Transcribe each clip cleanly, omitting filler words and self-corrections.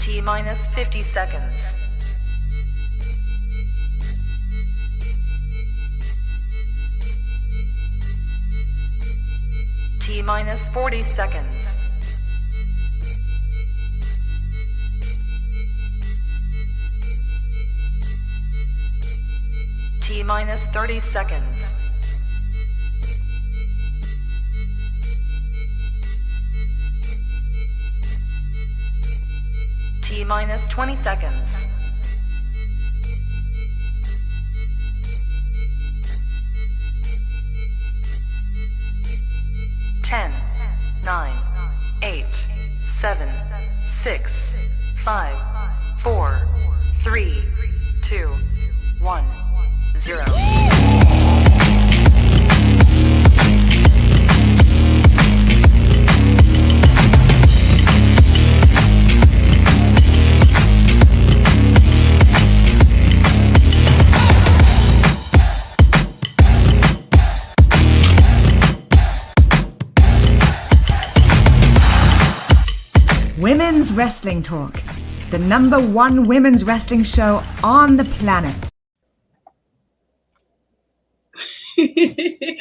T minus 50 seconds. T minus 40 seconds. T minus 30 seconds. T minus 20 seconds. Ten, 9, 8, 7, 6, 5, 4, 3, 2, 1, 0. Women's Wrestling Talk, the #1 women's wrestling show on the planet. Hey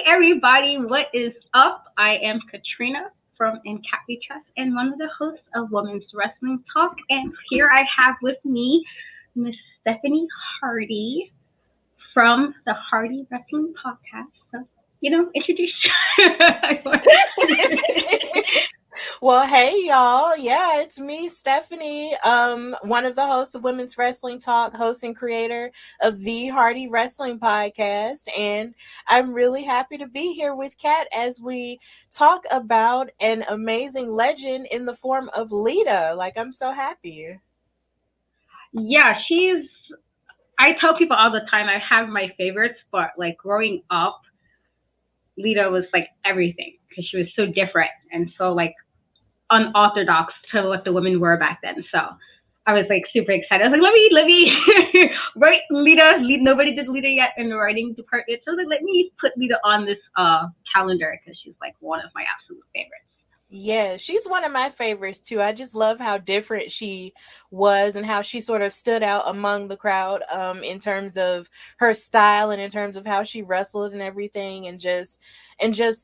everybody, what is up? I am Katrina from In Cat We Trust and one of the hosts of Women's Wrestling Talk. And here I have with me Miss Stephanie Hardy from the Hardy Wrestling Podcast. So, introduce Well, hey, y'all. Yeah, it's me, Stephanie, one of the hosts of Women's Wrestling Talk, host and creator of the Hardy Wrestling Podcast. And I'm really happy to be here with Kat as we talk about an amazing legend in the form of Lita. I'm so happy. Yeah, I tell people all the time I have my favorites, but growing up, Lita was everything because she was so different and so unorthodox to what the women were back then. So I was super excited. I was let me write Lita. Nobody did Lita yet in the writing department. So I was let me put Lita on this calendar because she's one of my absolute favorites. Yeah, she's one of my favorites too. I just love how different she was and how she sort of stood out among the crowd in terms of her style and in terms of how she wrestled and everything, and just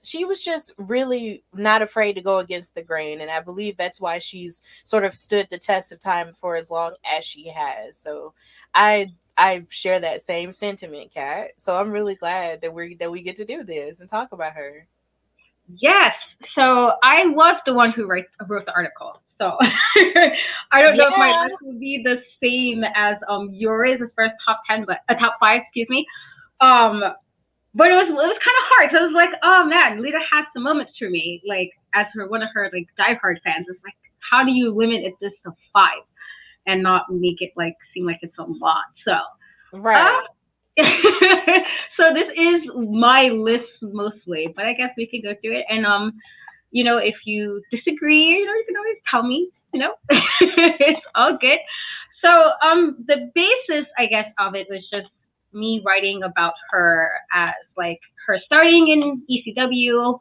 she was just really not afraid to go against the grain, and I believe that's why she's sort of stood the test of time for as long as she has. So I share that same sentiment, Kat. So I'm really glad that we get to do this and talk about her. Yes. So I was the one who wrote the article. So I don't know if my list will be the same as yours as first top 10, but top 5, excuse me. But it was kind of hard. So it was oh man, Lita had some moments for me. As one of her diehard fans, it's how do you limit it just to 5 and not make it seem like it's a lot? So right. So this is my list mostly, but I guess we can go through it. And if you disagree, you can always tell me. It's all good. So the basis, I guess, of it was just me writing about her as her starting in ECW,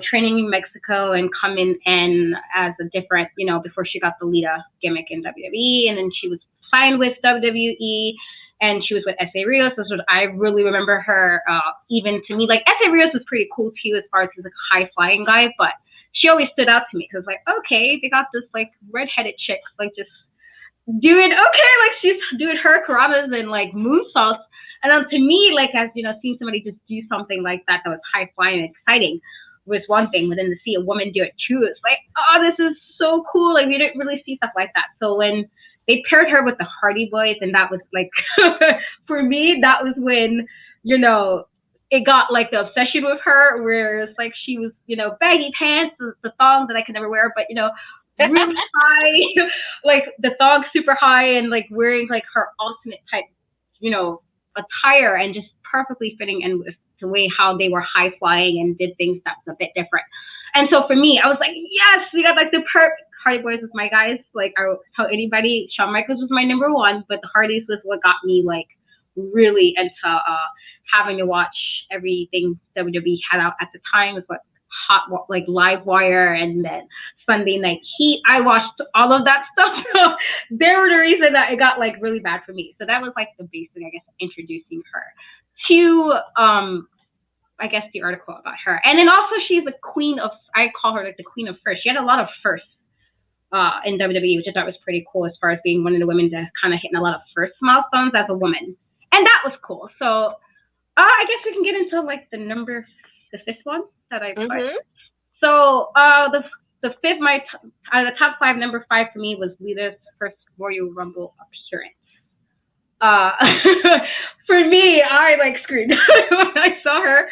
training in Mexico and coming in as a different, before she got the Lita gimmick in WWE, and then she was signed with WWE. And she was with S.A. Rios. That's what I really remember her. Even to me, S.A. Rios was pretty cool too, as far as he's a high flying guy. But she always stood out to me because okay, they got this redheaded chick just doing okay, she's doing her karamas and moonsaults. And to me, as seeing somebody just do something like that was high flying and exciting was one thing. But then to see a woman do it too, it's oh, this is so cool. We didn't really see stuff like that. So when they paired her with the Hardy Boys, and that was for me, that was when, it got the obsession with her, where it's she was, baggy pants, the thongs that I could never wear, but, really high, the thong super high, and wearing her ultimate type, attire, and just perfectly fitting in with the way how they were high flying and did things that's a bit different. And so for me, I was yes, we got the perfect. Hardy Boys was my guys. I would tell anybody, Shawn Michaels was my #1, but the Hardys was what got me really into having to watch everything WWE had out at the time. Was what like Live Wire and then Sunday Night Heat. I watched all of that stuff. So they were the reason that it got like really bad for me. So that was like the basic, I guess, introducing her to I guess the article about her. And then also she's the queen of, I call her like the queen of firsts. She had a lot of firsts in WWE, which I thought was pretty cool as far as being one of the women that kind of hitting a lot of first milestones as a woman. And that was cool. So I guess we can get into like the fifth one that I put. So the fifth, the top five, number 5 for me was Lita's first Royal Rumble appearance. For me, I like screamed when I saw her.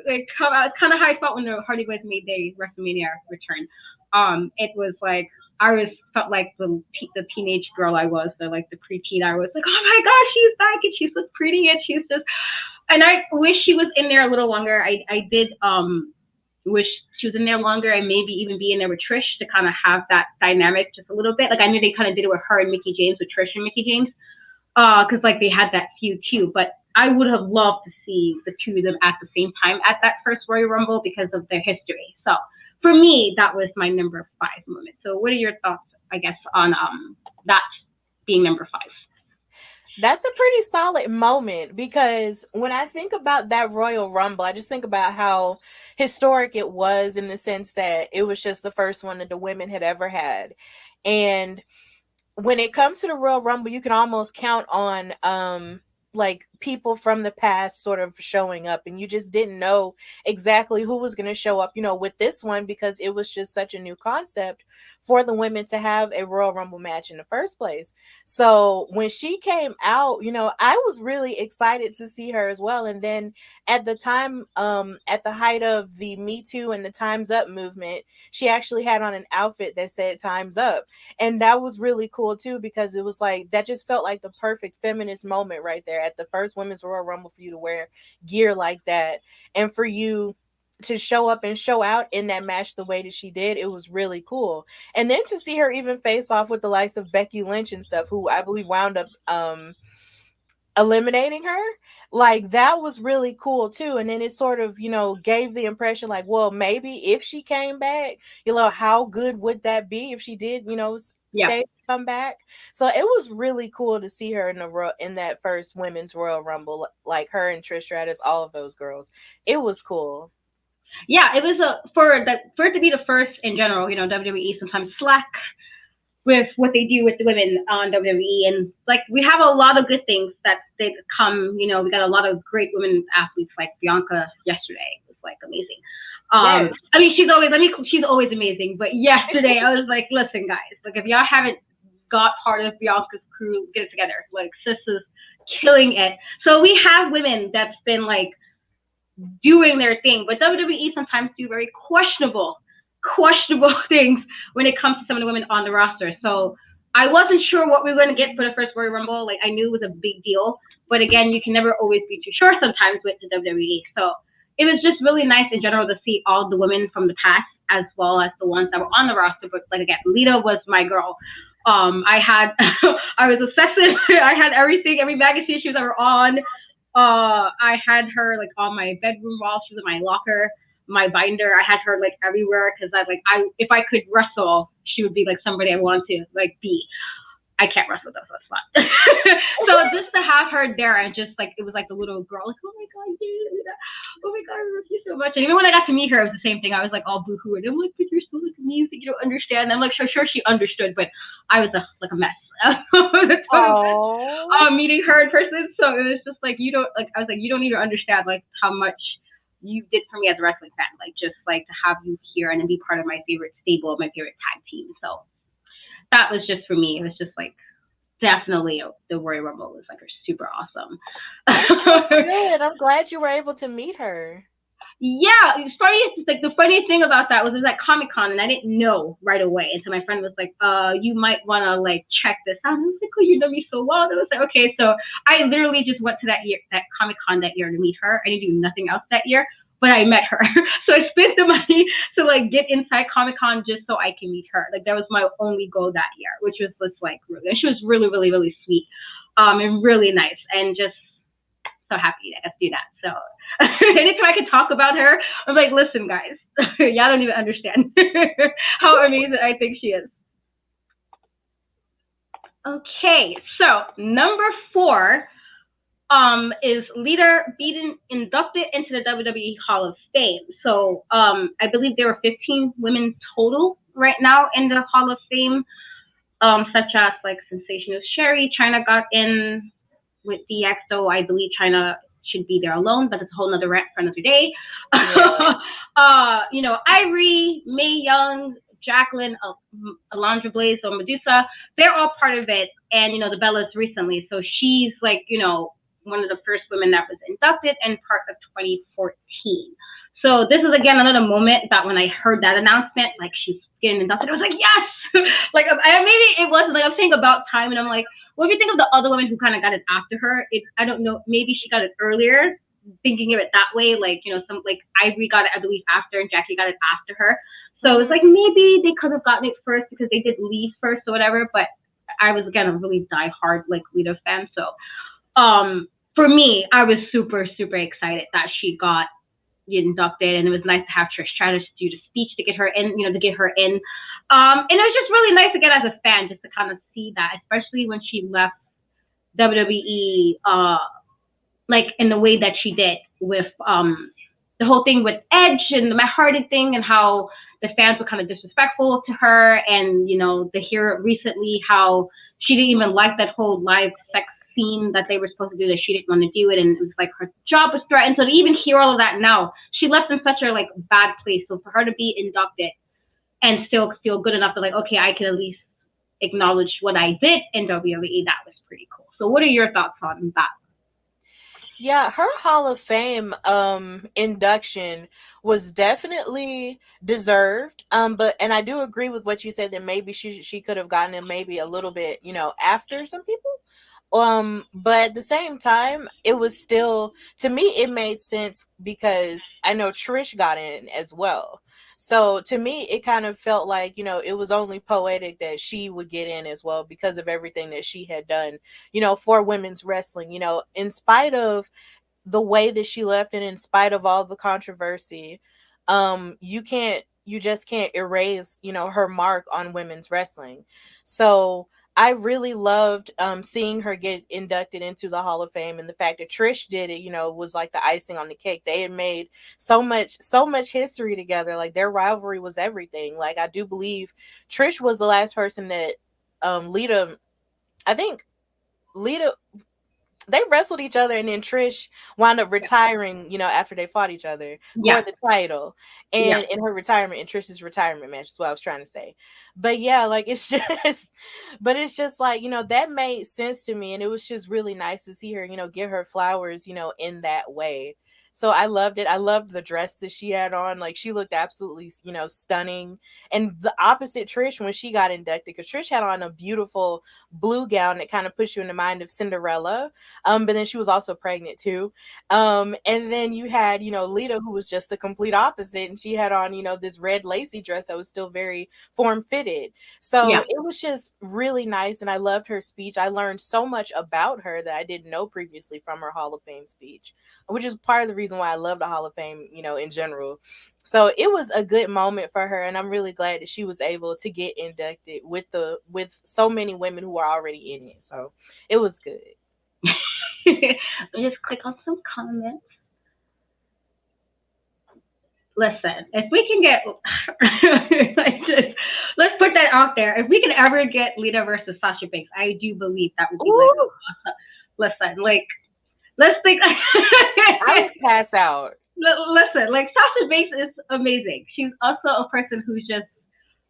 Like kind of how I felt when the Hardy Boys made their WrestleMania return. It was like I felt like the teenage girl I was, the preteen. I was like, oh my gosh, she's back and she's so pretty and she's just. And I wish she was in there a little longer. I did wish she was in there longer and maybe even be in there with Trish to kind of have that dynamic just a little bit. Like I knew they kind of did it with her and Mickie James, with Trish and Mickie James, because like they had that feud too. But I would have loved to see the two of them at the same time at that first Royal Rumble because of their history. So for me, that was my number 5 moment. So what are your thoughts, I guess, on that being number 5? That's a pretty solid moment because when I think about that Royal Rumble, I just think about how historic it was in the sense that it was just the first one that the women had ever had. And when it comes to the Royal Rumble, you can almost count on like people from the past sort of showing up, and you just didn't know exactly who was going to show up, with this one, because it was just such a new concept for the women to have a Royal Rumble match in the first place. So when she came out, I was really excited to see her as well. And then at the time, at the height of the Me Too and the Time's Up movement, she actually had on an outfit that said Time's Up. And that was really cool too, because it was like, that just felt like the perfect feminist moment right there at the first Women's Royal Rumble for you to wear gear like that. And for you to show up and show out in that match the way that she did, it was really cool. And then to see her even face off with the likes of Becky Lynch and stuff, who I believe wound up eliminating her, like that was really cool too. And then it sort of gave the impression like, well, maybe if she came back, how good would that be if she did stay, come back. So it was really cool to see her in that first Women's Royal Rumble, like her and Trish Stratus, all of those girls. It was cool. Yeah, it was for it to be the first in general. WWE sometimes slack with what they do with the women on WWE, and like we have a lot of good things that they come. We got a lot of great women athletes like Bianca yesterday. It was like amazing. Yes. I mean, she's always amazing. But yesterday I was like, listen, guys, like if y'all haven't got part of Bianca's crew, get it together. Like sis is killing it. So we have women that's been like doing their thing, but WWE sometimes do very questionable things when it comes to some of the women on the roster. So I wasn't sure what we were going to get for the first Royal Rumble. Like I knew it was a big deal, but again, you can never always be too sure sometimes with the WWE. So it was just really nice in general to see all the women from the past as well as the ones that were on the roster. But like again, Lita was my girl. I was obsessive. I had everything, every magazine she was ever on. I had her like on my bedroom wall. She was in my locker, my binder. I had her like everywhere because if I could wrestle, she would be like somebody I wanted to like be. I can't wrestle though, so it's fun. So just to have her there and just like it was like the little girl, like oh my god, dude, oh my god, I love you so much. And even when I got to meet her, it was the same thing. I was like all boohoo, and I'm like, but you're so like amazing, you don't understand. And I'm like, sure she understood, but I was like a mess. Meeting her in person, so it was just like I was like, you don't even understand like how much you did for me as a wrestling fan, like just like to have you here and then be part of my favorite stable, my favorite tag team. So that was just for me. It was just like definitely the Royal Rumble was like super awesome. That's so good. I'm glad you were able to meet her. Yeah, it's funny. It's like the funny thing about that was it was at Comic-Con and I didn't know right away. And so my friend was like, you might want to like check this out. And I was like, oh, you know me so well. And I was like, okay. So I literally just went to that Comic-Con that year to meet her. I didn't do nothing else that year, but I met her. So I spent the money to like get inside Comic-Con just so I can meet her. Like that was my only goal that year, which was like really, and she was really, really, really sweet, and really nice. And just, so happy that I got to do that. So anytime I can talk about her, I'm like, listen, guys, y'all don't even understand how amazing I think she is. Okay, so number 4 is Lita being inducted into the WWE Hall of Fame. So I believe there were 15 women total right now in the Hall of Fame, such as like Sensational Sherry. China got in with DX, though I believe China should be there alone, but it's a whole nother rant for another day. Yeah. You know, Ivory, Mae Young, Jacqueline, Alundra Blaze, or Medusa, they're all part of it. And, you know, the Bellas recently. So she's like, you know, one of the first women that was inducted and part of 2014. So this is, again, another moment that when I heard that announcement, like she's getting inducted, I was like, yes! Like, maybe it wasn't, like, I'm saying about time, and I'm like, well, if you think of the other women who kind of got it after her, I don't know, maybe she got it earlier, thinking of it that way, like, you know, some, like, Ivory got it, I believe, after, and Jackie got it after her. So it's like, maybe they could have gotten it first because they did leave first or whatever, but I was, again, a really diehard, like, Lita fan, so, for me, I was super, super excited that she got inducted, and it was nice to have Trish Stratus do the speech to get her in, you know, to get her in. And it was just really nice again as a fan just to kind of see that, especially when she left WWE, like in the way that she did with the whole thing with Edge and the Matt Hardy thing, and how the fans were kind of disrespectful to her, and you know, to hear recently how she didn't even like that whole live sex scene that they were supposed to do, that she didn't want to do it, and it was like her job was threatened. So to even hear all of that now, she left in such a like bad place. So for her to be inducted and still feel good enough to like, okay, I can at least acknowledge what I did in WWE, that was pretty cool. So what are your thoughts on that? Yeah, her Hall of Fame induction was definitely deserved. But and I do agree with what you said that maybe she could have gotten it maybe a little bit, you know, after some people. But at the same time, it was still, to me, it made sense because I know Trish got in as well. So to me, it kind of felt like, you know, it was only poetic that she would get in as well because of everything that she had done, you know, for women's wrestling, you know, in spite of the way that she left and in spite of all the controversy, you just can't erase, you know, her mark on women's wrestling. So I really loved seeing her get inducted into the Hall of Fame, and the fact that Trish did it, you know, was like the icing on the cake. They had made so much history together. Like their rivalry was everything. Like I do believe Trish was the last person that Lita, I think Lita, they wrestled each other, and then Trish wound up retiring, you know, after they fought each other for the title. And in her retirement, in Trish's retirement match is what I was trying to say. But yeah, like it's just like, you know, that made sense to me. And it was just really nice to see her, you know, give her flowers, you know, in that way. So I loved it. I loved the dress that she had on. Like she looked absolutely, you know, stunning. And the opposite Trish when she got inducted, because Trish had on a beautiful blue gown that kind of puts you in the mind of Cinderella. But then she was also pregnant too. And then you had, you know, Lita, who was just the complete opposite. And she had on, you know, this red lacy dress that was still very form fitted. So it was just really nice. And I loved her speech. I learned so much about her that I didn't know previously from her Hall of Fame speech, which is part of the reason why I love the Hall of Fame, you know, in general. So it was a good moment for her, and I'm really glad that she was able to get inducted with so many women who are already in it. So it was good. Let me just click on some comments. Listen, if we can get, let's put that out there. If we can ever get Lita versus Sasha Banks, I do believe that would be like awesome. Listen, like, let's think. I would pass out. Listen, like Sasha Banks is amazing. She's also a person who's just,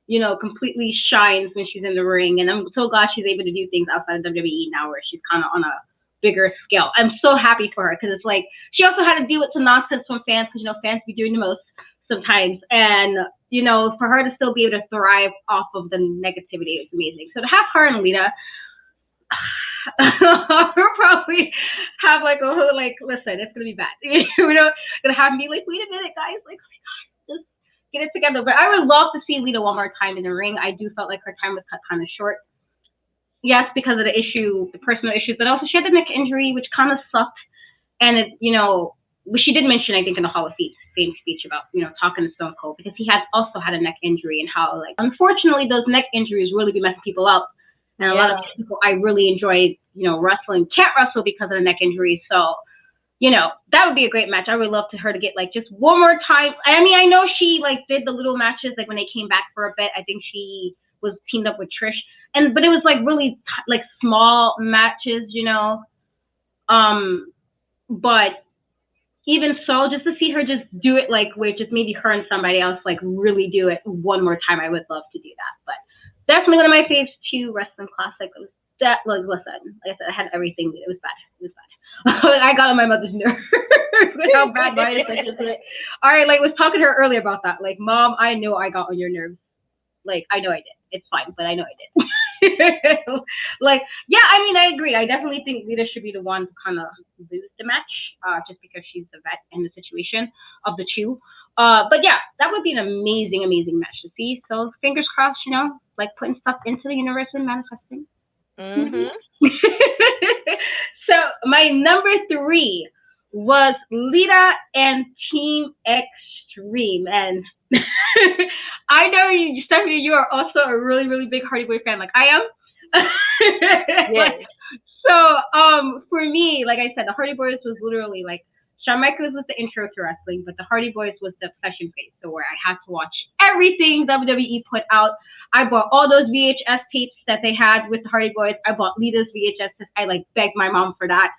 you know, completely shines when she's in the ring. And I'm so glad she's able to do things outside of WWE now where she's kind of on a bigger scale. I'm so happy for her because it's like she also had to deal with some nonsense from fans because, you know, fans be doing the most sometimes. And, you know, for her to still be able to thrive off of the negativity is amazing. So to have her and Lita, we'll probably have like a whole, like, listen, it's gonna be bad. We're not gonna have me like, wait a minute, guys, like, oh my God, just get it together. But I would love to see Lita one more time in the ring. I do felt like her time was cut kind of short. Yes, because of the personal issues, but also she had the neck injury, which kind of sucked. And it, she did mention, I think, in the Hall of Fame speech about, talking to Stone Cold, because he has also had a neck injury, and how, like, unfortunately, those neck injuries really be messing people up. And a lot of people I really enjoy, wrestling can't wrestle because of the neck injury. So, that would be a great match. I would love her to get, like, just one more time. I mean, I know she, like, did the little matches, like, when they came back for a bit. I think she was teamed up with Trish. But it was, like, really, like, small matches, But even so, just to see her just do it, like, with just maybe her and somebody else, like, really do it one more time, I would love to do that. But definitely one of my faves too, wrestling classic. It was that, like, listen, like I said, I had everything. It was bad. It was bad. I got on my mother's nerves with how bad my attention to it. All right, like, was talking to her earlier about that. Like, Mom, I know I got on your nerves. Like, I know I did. It's fine, but I know I did. Like, yeah, I mean, I agree. I definitely think Lita should be the one to kind of lose the match, just because she's the vet in the situation of the two. But yeah, that would be an amazing, amazing match to see. So fingers crossed, like, putting stuff into the universe and manifesting. Mm-hmm. So my number 3 was Lita and Team Extreme. And I know you, Stephanie, you are also a really, really big Hardy Boy fan, like I am. Yes. So for me, like I said, the Hardy Boys was literally like, Shawn Michaels was the intro to wrestling, but the Hardy Boys was the obsession phase. So where I had to watch everything WWE put out. I bought all those VHS tapes that they had with the Hardy Boys. I bought Lita's VHS. I, like, begged my mom for that.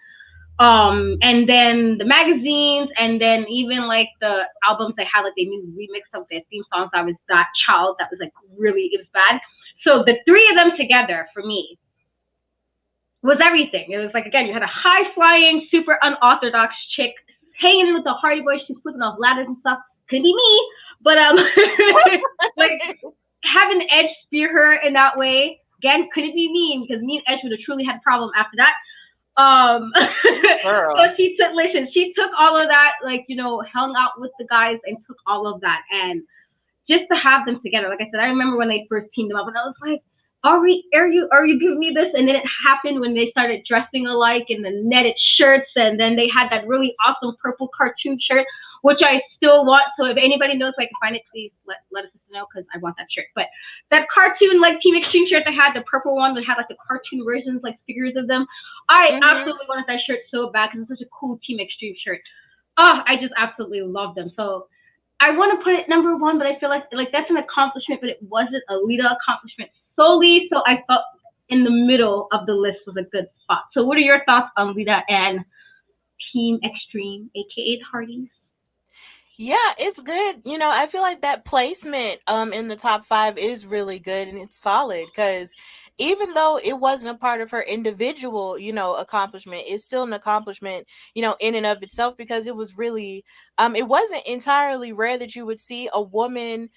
And then the magazines, and then even, like, the albums they had, like, they new remix of their theme songs. I was that child. That was, like, really, it was bad. So the 3 of them together for me was everything. It was like, again, you had a high-flying, super unorthodox chick hanging with the Hardy Boys. She's flipping off ladders and stuff. Could be me, but like, having Edge spear her in that way, again, couldn't be me, because me and Edge would have truly had a problem after that. So she took all of that, like, hung out with the guys and took all of that, and just to have them together, like I said, I remember when they first teamed them up, and I was like, are you giving me this? And then it happened when they started dressing alike in the netted shirts, and then they had that really awesome purple cartoon shirt, which I still want. So if anybody knows where I can find it, please let us know, because I want that shirt. But that cartoon, like, Team Extreme shirt, they had the purple one that had, like, the cartoon versions, like, figures of them. I absolutely wanted that shirt so bad, because it's such a cool Team Extreme shirt. Oh, I just absolutely love them. So I want to put it number 1, but I feel like that's an accomplishment, but it wasn't a Lita accomplishment solely. So I felt in the middle of the list was a good spot. So what are your thoughts on Lita and Team Extreme, aka the Hardys? Yeah, it's good. I feel like that placement in the top 5 is really good, and it's solid, because even though it wasn't a part of her individual, accomplishment, it's still an accomplishment, in and of itself, because it was really, it wasn't entirely rare that you would see a woman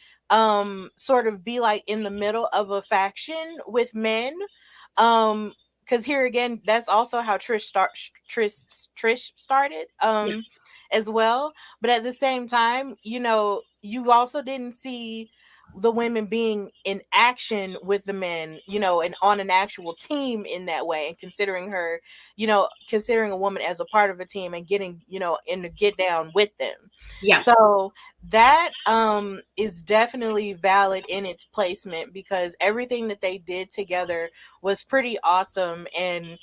sort of be, like, in the middle of a faction with men. Because here again, that's also how Trish started. As well, but at the same time, you also didn't see the women being in action with the men, and on an actual team in that way, and considering her, considering a woman as a part of a team, and getting, in the get down with them. Yeah. So that is definitely valid in its placement, because everything that they did together was pretty awesome, and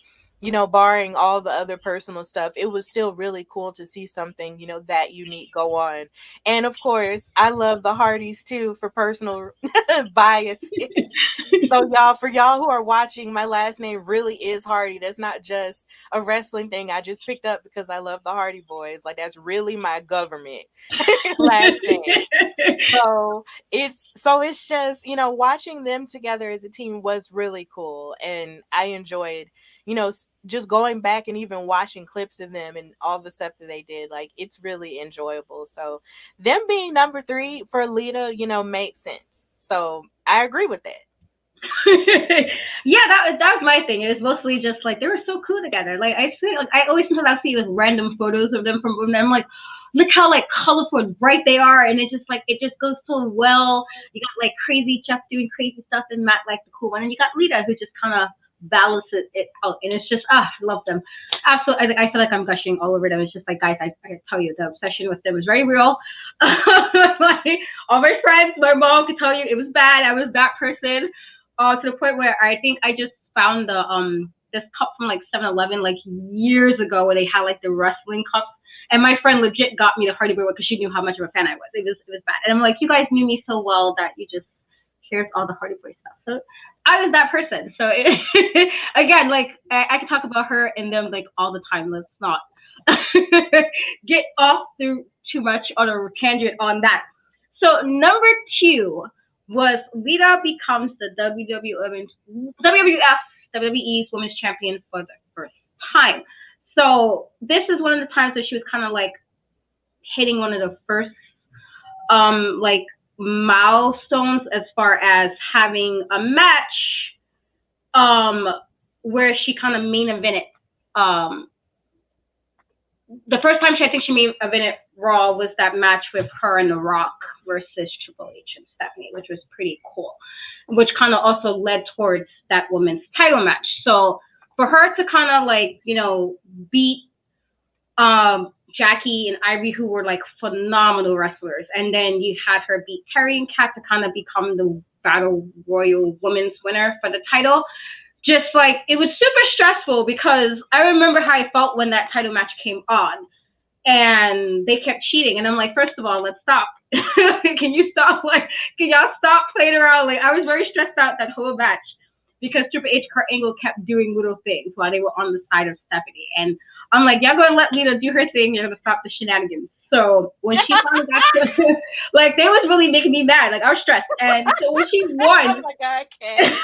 barring all the other personal stuff, it was still really cool to see something, that unique go on. And of course, I love the Hardys too, for personal biases. So for y'all who are watching, my last name really is Hardy. That's not just a wrestling thing I just picked up because I love the Hardy Boys. Like, that's really my government last name. So it's just, watching them together as a team was really cool, and I enjoyed, just going back and even watching clips of them and all the stuff that they did. Like, it's really enjoyable. So them being number 3 for Lita, makes sense. So I agree with that. Yeah, that was my thing. It was mostly just like, they were so cool together. Like, I always sometimes see like random photos of them from them. I'm like, look how, like, colorful and bright they are, and it just goes so well. You got, like, crazy Jeff doing crazy stuff, and Matt, like, the cool one, and you got Lita, who just kind of balances it out, and it's just I love them. Absolutely, I feel like I'm gushing all over them. It's just like, guys, I tell you, the obsession with them is very real. Like, all my friends, my mom could tell you it was bad. I was that person, to the point where I think I just found the this cup from like 7-Eleven like years ago, where they had like the wrestling cups. And my friend legit got me the Hardy Boy because she knew how much of a fan I was. It was bad. And I'm like, you guys knew me so well that you just, here's all the Hardy Boy stuff. So I was that person. So again, like I could talk about her and them like all the time. Let's not get off too much on a tangent on that. So number 2 was Lita becomes the WWE's Women's Champion for the first time. So this is one of the times that she was kind of like hitting one of the first like milestones as far as having a match where she kind of main evented. The first time I think she main evented Raw was that match with her and The Rock versus Triple H and Stephanie, which was pretty cool, which kind of also led towards that women's title match. So for her to kind of like, you know, beat Jackie and Ivory, who were like phenomenal wrestlers, and then you had her beat Terry and Kat to kind of become the Battle Royal Women's winner for the title. Just like, it was super stressful because I remember how I felt when that title match came on and they kept cheating. And I'm like, first of all, let's stop. Can you stop? Like, can y'all stop playing around? Like, I was very stressed out that whole match, because Triple H, Kurt Angle kept doing little things while they were on the side of Stephanie. And I'm like, y'all gonna let Lita do her thing, you're gonna stop the shenanigans. So when she finally got to, like, they was really making me mad. Like, I was stressed. And so when she won, oh my God, I can't.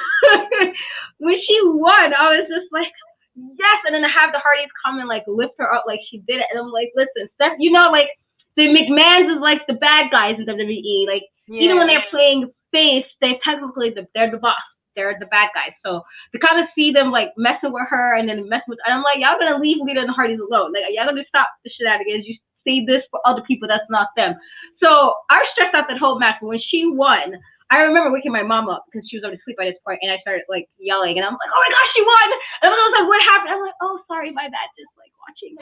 when she won, I was just like, yes. And then to have the Hardys come and like lift her up like she did it. And I'm like, listen, Steph, you know, like the McMahons is like the bad guys in WWE. Like, even when they're playing face, they're the boss. They're the bad guys. So to kind of see them like messing with her and then messing with, and I'm like, y'all gonna leave Lita and the Hardys alone. Like, y'all gonna stop the shenanigans. You say this for other people, that's not them. So I was stressed out that whole match. But when she won, I remember waking my mom up because she was already asleep by this point, and I started like yelling, and I'm like, oh my gosh, she won! And I was like, what happened? I'm like, oh, sorry, my bad, just like watching.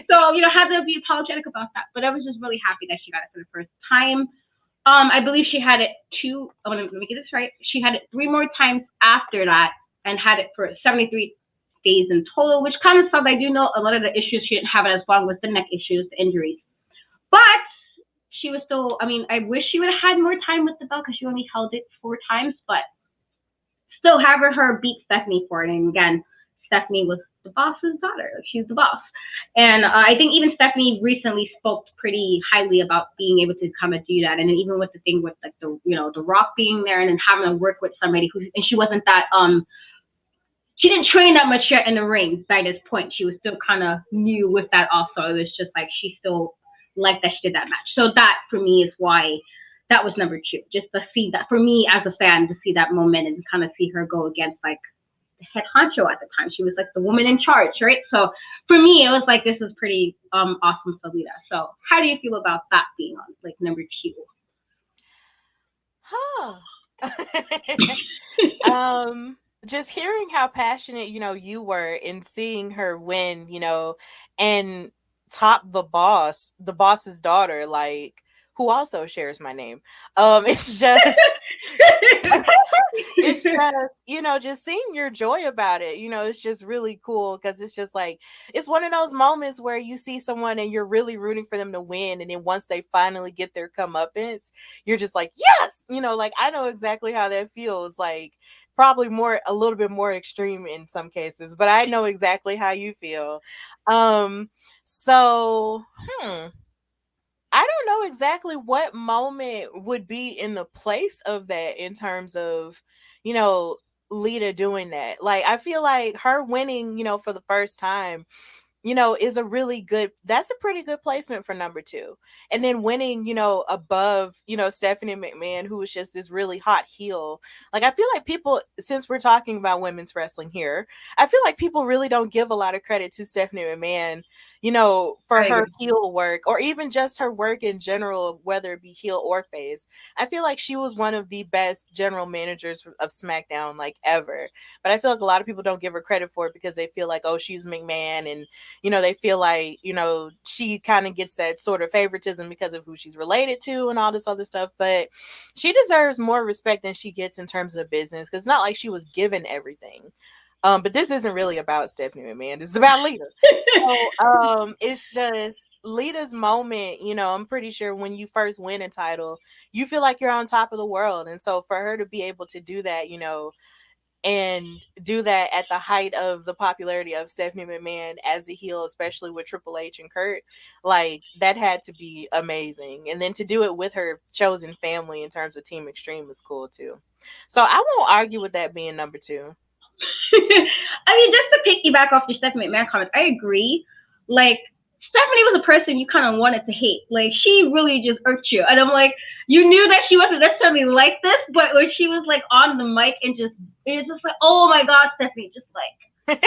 So, you know, had to be apologetic about that. But I was just really happy that she got it for the first time. I believe she had it let me get this right. She had it 3 more times after that and had it for 73 days in total, which kind of sucked. I do know a lot of the issues she didn't have it as long with the neck issues, the injuries. But she was still, I mean, I wish she would have had more time with the belt because she only held it 4 times, but still having her beat Stephanie for it. And again, Stephanie was the boss's daughter. She's the boss. And I think even Stephanie recently spoke pretty highly about being able to come and do that. And then even with the thing with like the, you know, the Rock being there and then having to work with somebody who, and she wasn't that, she didn't train that much yet in the ring by this point. She was still kind of new with that also. It was just like, she still liked that she did that match. So that for me is why that was number 2. Just to see that, for me as a fan, to see that moment and kind of see her go against like the head honcho at the time. She was like the woman in charge, right? So for me, it was like, this is pretty awesome for Lita. So how do you feel about that being on like number 2? Just hearing how passionate, you know, you were in seeing her win, you know, and top the boss's daughter, like, who also shares my name. It's just it's just, you know, just seeing your joy about it, you know, it's just really cool because it's just like, it's one of those moments where you see someone and you're really rooting for them to win, and then once they finally get their comeuppance, you're just like, yes, you know, like, I know exactly how that feels, like probably a little bit more extreme in some cases, but I know exactly how you feel. So I don't know exactly what moment would be in the place of that in terms of, you know, Lita doing that. Like, I feel like her winning, you know, for the first time, you know, is that's a pretty good placement for number 2. And then winning, you know, above, you know, Stephanie McMahon, who was just this really hot heel. Like, I feel like people, since we're talking about women's wrestling here, I feel like people really don't give a lot of credit to Stephanie McMahon, for I her agree. heel work, or even just her work in general, whether it be heel or face. I feel like she was one of the best general managers of SmackDown, like, ever. But I feel like a lot of people don't give her credit for it because they feel like, oh, she's McMahon, and they feel like, she kind of gets that sort of favoritism because of who she's related to and all this other stuff. But she deserves more respect than she gets in terms of business, because it's not like she was given everything. But this isn't really about Stephanie McMahon. This is about Lita. So it's just Lita's moment. I'm pretty sure when you first win a title, you feel like you're on top of the world. And so for her to be able to do that, and do that at the height of the popularity of Stephanie McMahon as a heel, especially with Triple H and Kurt, like, that had to be amazing. And then to do it with her chosen family in terms of Team Extreme was cool too. So I won't argue with that being number 2. I mean, just to piggyback off the Stephanie McMahon comments, I agree. Like, Stephanie was a person you kind of wanted to hate. Like, she really just irked you. And I'm like, you knew that she wasn't necessarily like this, but when she was, like, on the mic and it was just like, oh my God, Stephanie, just like,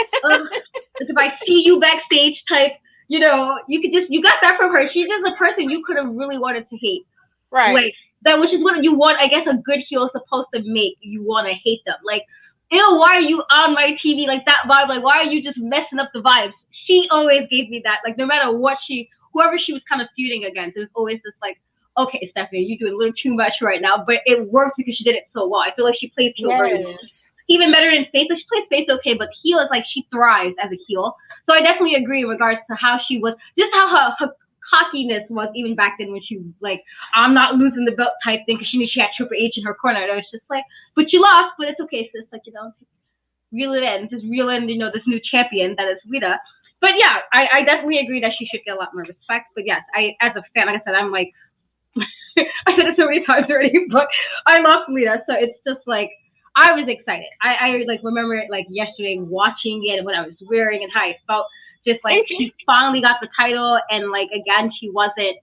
if I see you backstage type, you got that from her. She's just a person you could have really wanted to hate. Right. Like, that, which is what you want, I guess, a good heel is supposed to make. You want to hate them. Like, why are you on my TV, like, that vibe? Like, why are you just messing up the vibes? She always gave me that. Like, no matter whoever she was kind of feuding against, it was always just like, okay, Stephanie, you're doing a little too much right now, but it worked because she did it so well. I feel like she played heel very well. Even better than face. Like, she played face okay, but heel is like she thrives as a heel. So I definitely agree in regards to how she was, just how her cockiness was even back then when she was like, I'm not losing the belt type thing, because she knew she had Triple H in her corner. And I was just like, but you lost, but it's okay, sis. Like, reel it in. Just reel in, this new champion that is Lita. But yeah, I definitely agree that she should get a lot more respect. But yes, as a fan, like I said, I'm like, I said it so many times already, but I love Lita. So it's just like, I was excited. I like remember it like yesterday, watching it and what I was wearing and how I felt. Just like, she finally got the title, and like, again, she wasn't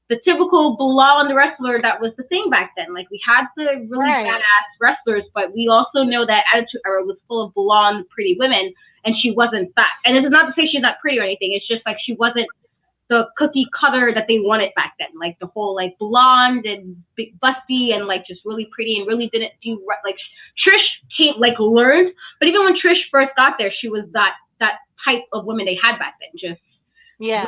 the typical blonde wrestler that was the thing back then. Like, we had the really badass wrestlers, but we also know that Attitude Era was full of blonde, pretty women, and she wasn't that. And it's not to say she's not pretty or anything. It's just like she wasn't the cookie cutter that they wanted back then. Like, the whole like blonde and big busty and like just really pretty, and really didn't do like Trish learned. But even when Trish first got there, she was that type of women they had back then. Just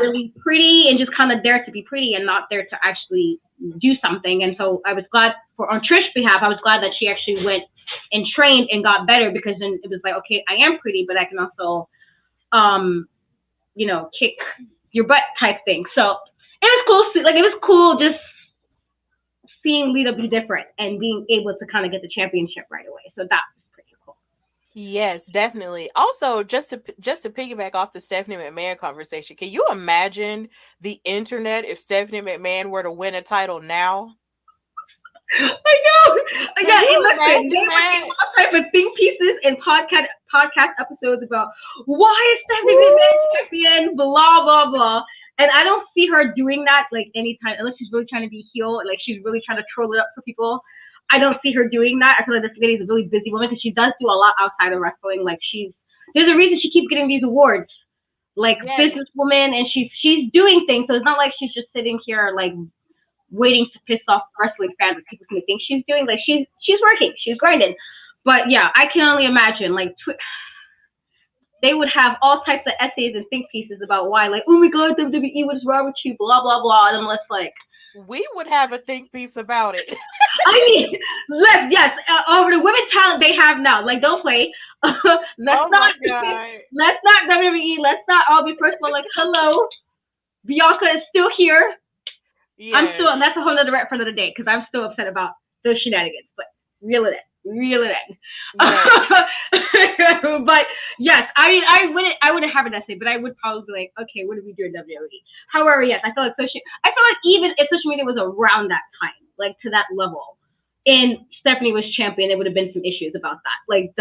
really pretty and just kind of there to be pretty and not there to actually do something. And so I was glad on Trish's behalf, I was glad that she actually went and trained and got better, because then it was like, okay, I am pretty, but I can also, kick your butt type thing. So it was cool. Like, it was cool just seeing Lita be different and being able to kind of get the championship right away. So that was pretty cool. Yes, definitely. Also, just to piggyback off the Stephanie McMahon conversation, can you imagine the internet if Stephanie McMahon were to win a title now? I know. Yeah, listen, there were all type of think pieces and podcast episodes about why is Stephanie McMahon champion, blah blah blah. And I don't see her doing that like anytime, unless she's really trying to be heel, like she's really trying to troll it up for people. I don't see her doing that. I feel like this lady is a really busy woman, because she does do a lot outside of wrestling. Like, there's a reason she keeps getting these awards, like businesswoman, and she's doing things. So it's not like she's just sitting here like waiting to piss off wrestling fans that people can think she's doing. Like, she's working, she's grinding. But yeah, I can only imagine like they would have all types of essays and think pieces about why, like, oh my God, WWE, what's wrong with you, blah blah blah. And I'm just like, we would have a think piece about it. I mean, over the women's talent they have now. Like, don't play. Let's not WWE. Let's not all be first of all like, hello, Bianca is still here. Yeah. That's a whole other rant for another day, because I'm still upset about those shenanigans. But reel it in. Yeah. But yes, I mean, I wouldn't have an essay, but I would probably be like, okay, what do we do in WWE? However, yes, I feel like even if social media was around that time, like to that level, and Stephanie was champion, there would have been some issues about that. Like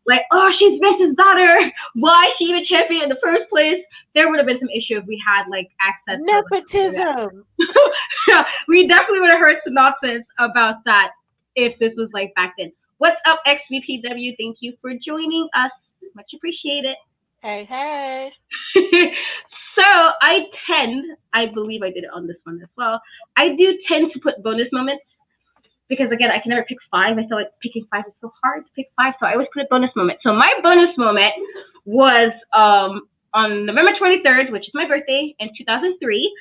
like, oh, she's Vince's daughter. Why is she even champion in the first place? There would have been some issue if we had like access. Nepotism. Yeah, we definitely would have heard synopsis about that if this was like back then. What's up, XVPW? Thank you for joining us. Much appreciated. Hey. So I believe I did it on this one as well. I do tend to put bonus moments because again, I can never pick five. I feel like picking five is so hard to pick five, so I always put a bonus moment. So my bonus moment was on November 23rd, which is my birthday in 2003.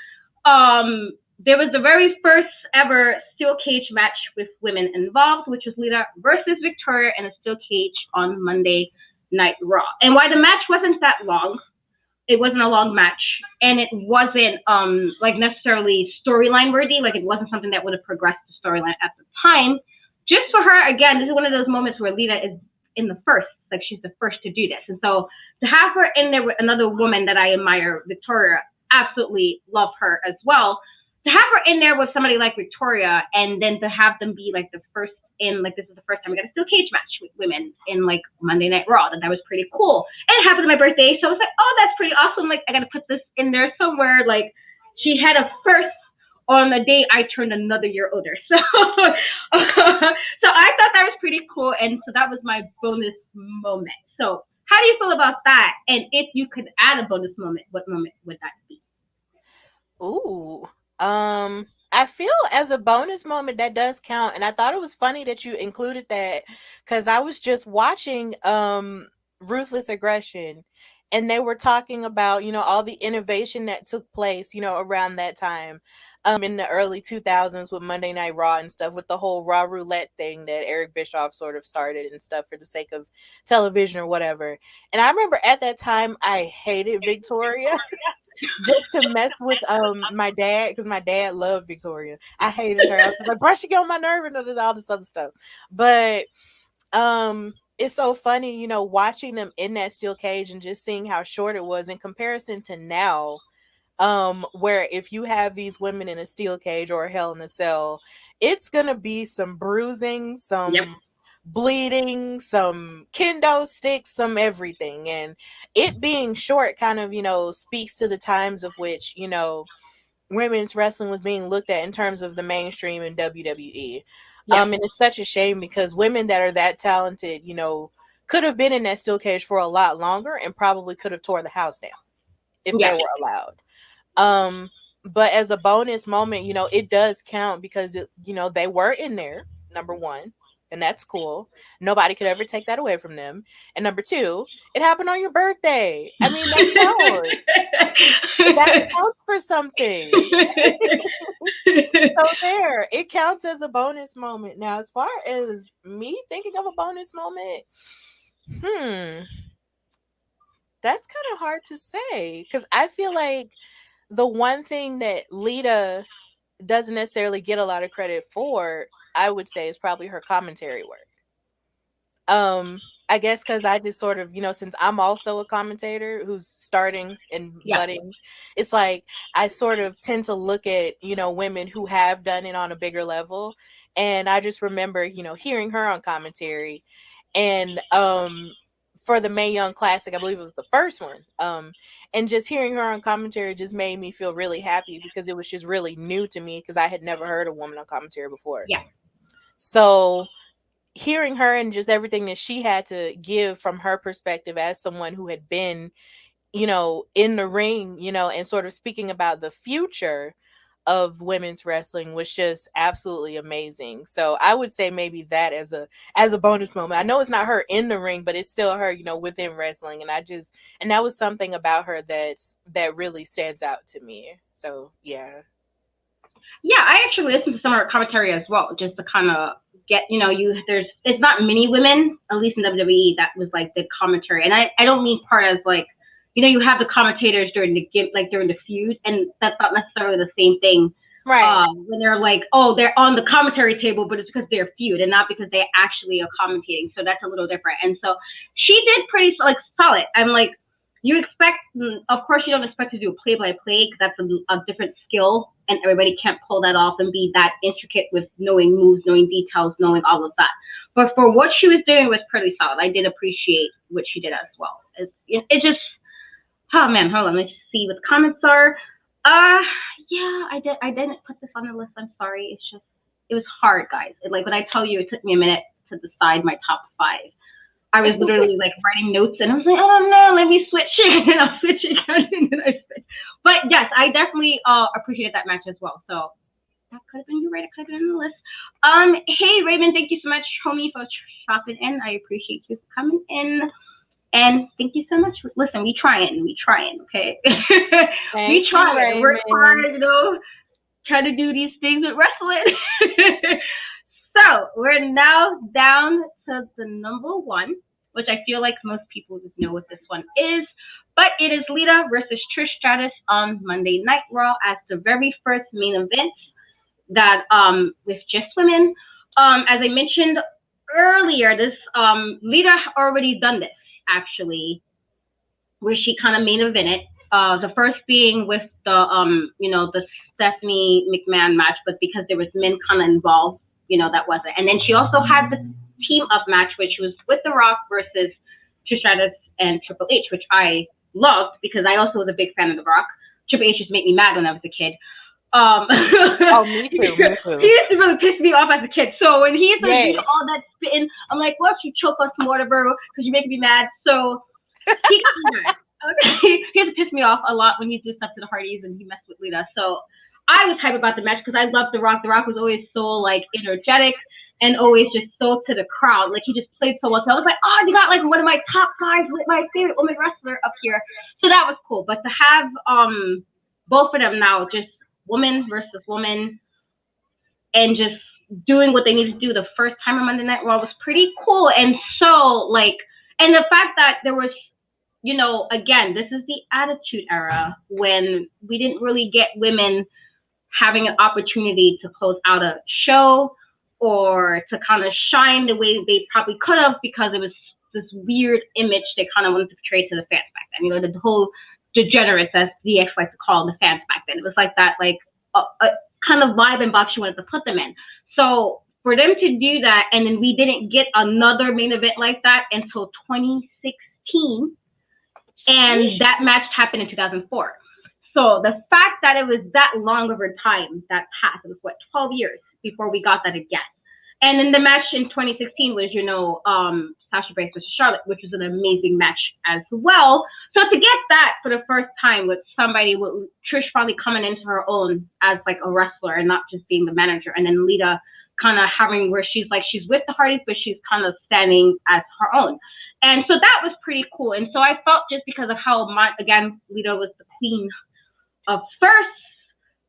There was the very first ever steel cage match with women involved, which was Lita versus Victoria in a steel cage on Monday Night Raw. And why the match wasn't that long, it wasn't a long match, and it wasn't like necessarily storyline worthy. Like it wasn't something that would have progressed the storyline at the time. Just for her, again, this is one of those moments where Lita is in the first, like she's the first to do this. And so to have her in there with another woman that I admire, Victoria, absolutely love her as well. To have her in there with somebody like Victoria, and then to have them be like the first in, like, this is the first time we got a steel cage match with women in like Monday Night Raw. That was pretty cool. And it happened on my birthday, so I was like, oh, that's pretty awesome. Like, I gotta put this in there somewhere. Like, she had a first on the day I turned another year older. So, so I thought that was pretty cool, and so that was my bonus moment. So, how do you feel about that? And if you could add a bonus moment, what moment would that be? Ooh. I feel as a bonus moment that does count, and I thought it was funny that you included that because I was just watching Ruthless Aggression, and they were talking about, you know, all the innovation that took place, you know, around that time in the early 2000s with Monday Night Raw and stuff, with the whole Raw Roulette thing that Eric Bischoff sort of started and stuff for the sake of television or whatever. And I remember at that time I hated Victoria. Just to mess with my dad, because my dad loved Victoria. I hated her. I was like, brush, she get on my nerve and all this other stuff. But it's so funny, you know, watching them in that steel cage and just seeing how short it was in comparison to now, where if you have these women in a steel cage or a Hell in a Cell, it's gonna be some bruising, some bleeding, some kendo sticks, some everything. And it being short kind of, you know, speaks to the times of which, you know, women's wrestling was being looked at in terms of the mainstream and WWE. And it's such a shame because women that are that talented, you know, could have been in that steel cage for a lot longer and probably could have tore the house down if they were allowed. But as a bonus moment, you know, it does count because it, you know, they were in there, number one, and that's cool. Nobody could ever take that away from them. And number two, it happened on your birthday. I mean, that counts. That counts for something. So there, it counts as a bonus moment. Now, as far as me thinking of a bonus moment, that's kind of hard to say because I feel like the one thing that Lita doesn't necessarily get a lot of credit for, I would say, is probably her commentary work. I guess because I just sort of, you know, since I'm also a commentator who's starting and budding, it's like I sort of tend to look at, you know, women who have done it on a bigger level. And I just remember, you know, hearing her on commentary and for the Mae Young Classic, I believe it was the first one. And just hearing her on commentary just made me feel really happy because it was just really new to me because I had never heard a woman on commentary before. So hearing her and just everything that she had to give from her perspective as someone who had been, you know, in the ring, you know, and sort of speaking about the future of women's wrestling was just absolutely amazing. So I would say maybe that as a bonus moment. I know it's not her in the ring, but it's still her, you know, within wrestling. And that was something about her that really stands out to me. So yeah. Yeah, I actually listened to some of her commentary as well, just to kind of get, you know, it's not many women, at least in WWE, that was like the commentary. And I don't mean part as like, you know, you have the commentators during the feud, and that's not necessarily the same thing. Right. When they're like, oh, they're on the commentary table, but it's because they're feud and not because they actually are commentating. So that's a little different. And so she did pretty solid. I'm like, you expect, of course, you don't expect to do a play-by-play because that's a different skill, and everybody can't pull that off and be that intricate with knowing moves, knowing details, knowing all of that. But for what she was doing was pretty solid. I did appreciate what she did as well. It just, oh man, hold on, let's see what the comments are. Yeah, I didn't put this on the list. I'm sorry. It was hard, guys. Like when I tell you, it took me a minute to decide my top 5. I was literally like writing notes, and I was like, oh no, let me switch it, and I'll switch it again, and then I switch. But yes, I definitely appreciated that match as well. So that could have been, you're right, it could have been on the list. Hey Raymond, thank you so much, homie, for shopping in. I appreciate you coming in. And thank you so much. Listen, we trying, okay? We trying. We're trying, trying to do these things with wrestling. So we're now down to the number one, which I feel like most people just know what this one is. But it is Lita versus Trish Stratus on Monday Night Raw as the very first main event that with just women. As I mentioned earlier, this Lita already done this actually, where she kind of main evented. The first being with the the Stephanie McMahon match, but because there was men kind of involved, that wasn't. And then she also had the team up match, which was with The Rock versus Trish Stratus and Triple H, which I loved because I also was a big fan of The Rock. Triple H just made me mad when I was a kid. Oh, me too. He used to really piss me off as a kid. So when he used to do all that spitting, I'm like, well, you choke on some water, bro, because you make me mad. So he got me mad. Okay. He used to piss me off a lot when he did stuff to the Hardys and he messed with Lita. So I was hyped about the match because I loved The Rock. The Rock was always so like energetic and always just so to the crowd. Like he just played so well. So I was like, oh, you got like one of my top guys, my favorite woman wrestler up here. So that was cool. But to have both of them now, just woman versus woman, and just doing what they need to do the first time on Monday Night Raw was pretty cool. And so like, and the fact that there was, again, this is the Attitude Era when we didn't really get women having an opportunity to close out a show or to kind of shine the way they probably could have, because it was this weird image they kind of wanted to portray to the fans back then. The whole degenerates, as DX likes to call the fans back then. It was like that, like a kind of vibe and box you wanted to put them in. So for them to do that, and then we didn't get another main event like that until 2016, and that match happened in 2004. So the fact that it was that long of a time that passed, it was 12 years before we got that again. And then the match in 2016 was, Sasha Banks versus Charlotte, which was an amazing match as well. So to get that for the first time with somebody, with Trish probably coming into her own as like a wrestler and not just being the manager, and then Lita kind of having where she's with the Hardys, but she's kind of standing as her own. And so that was pretty cool. And so I felt, just because of how, again, Lita was the queen of first,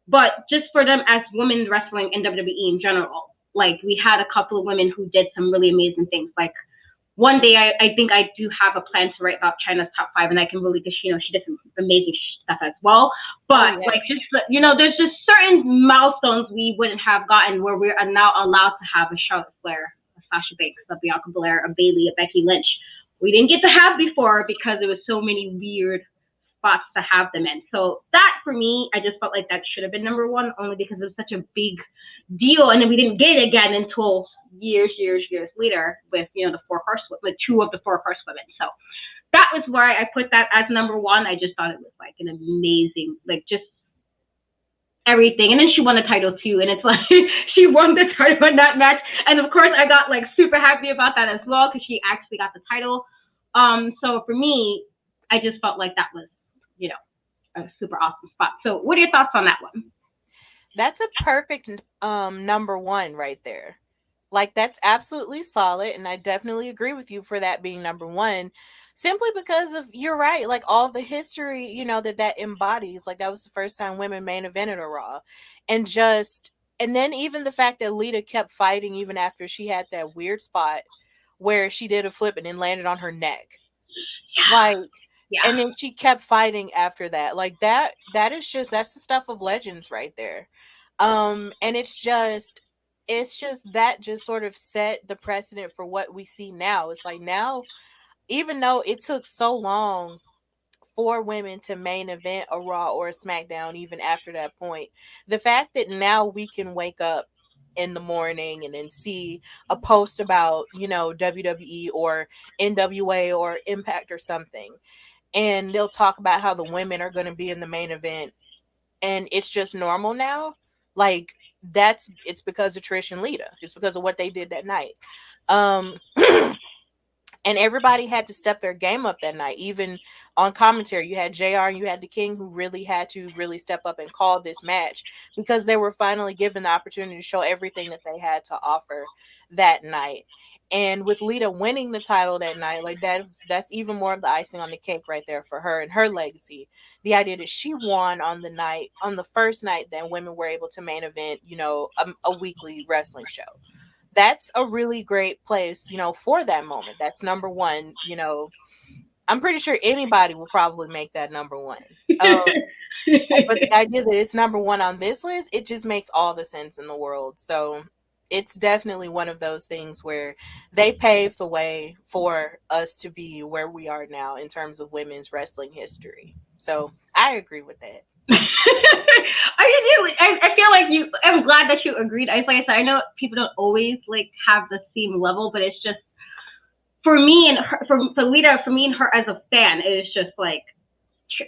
but just for them as women wrestling in WWE in general, like we had a couple of women who did some really amazing things. Like one day, I think I do have a plan to write about China's top 5, and I can really, because she did some amazing stuff as well. But like just there's just certain milestones we wouldn't have gotten where we are now allowed to have a Charlotte Flair, a Sasha Banks, a Bianca Belair, a Bayley, a Becky Lynch. We didn't get to have before because there was so many weird spots to have them in. So that, for me, I just felt like that should have been number one, only because it was such a big deal, and then we didn't get it again until years later with the Four Horsewomen, with 2 of the Four Horsewomen. So that was why I put that as number one. I just thought it was like an amazing, like just everything. And then she won the title too, and it's like she won the title in that match, and of course I got like super happy about that as well, because she actually got the title. So for me, I just felt like that was a super awesome spot. So what are your thoughts on that one? That's a perfect number one right there. Like, that's absolutely solid, and I definitely agree with you for that being number one, simply because of, you're right, like all the history that embodies. Like, that was the first time women main evented a Raw, and then even the fact that Lita kept fighting even after she had that weird spot where she did a flip and then landed on her neck. And then she kept fighting after that. Like that's the stuff of legends right there. And it's just that just sort of set the precedent for what we see now. It's like now, even though it took so long for women to main event a Raw or a SmackDown, even after that point, the fact that now we can wake up in the morning and then see a post about, WWE or NWA or Impact or something, and they'll talk about how the women are going to be in the main event, and it's just normal now. Like, it's because of Trish and Lita. It's because of what they did that night. And And everybody had to step their game up that night. Even on commentary, you had JR and you had the King, who really had to really step up and call this match, because they were finally given the opportunity to show everything that they had to offer that night. And with Lita winning the title that night, like that's even more of the icing on the cake right there for her and her legacy. The idea that she won on the first night that women were able to main event, a weekly wrestling show. That's a really great place, for that moment. That's number one. I'm pretty sure anybody will probably make that number one. But the idea that it's number one on this list, it just makes all the sense in the world. So it's definitely one of those things where they paved the way for us to be where we are now in terms of women's wrestling history. So I agree with that. I feel like I'm glad that you agreed. Like I said, I know people don't always like have the same level, but it's just for me and her, for Lita, for me and her as a fan, it is just like,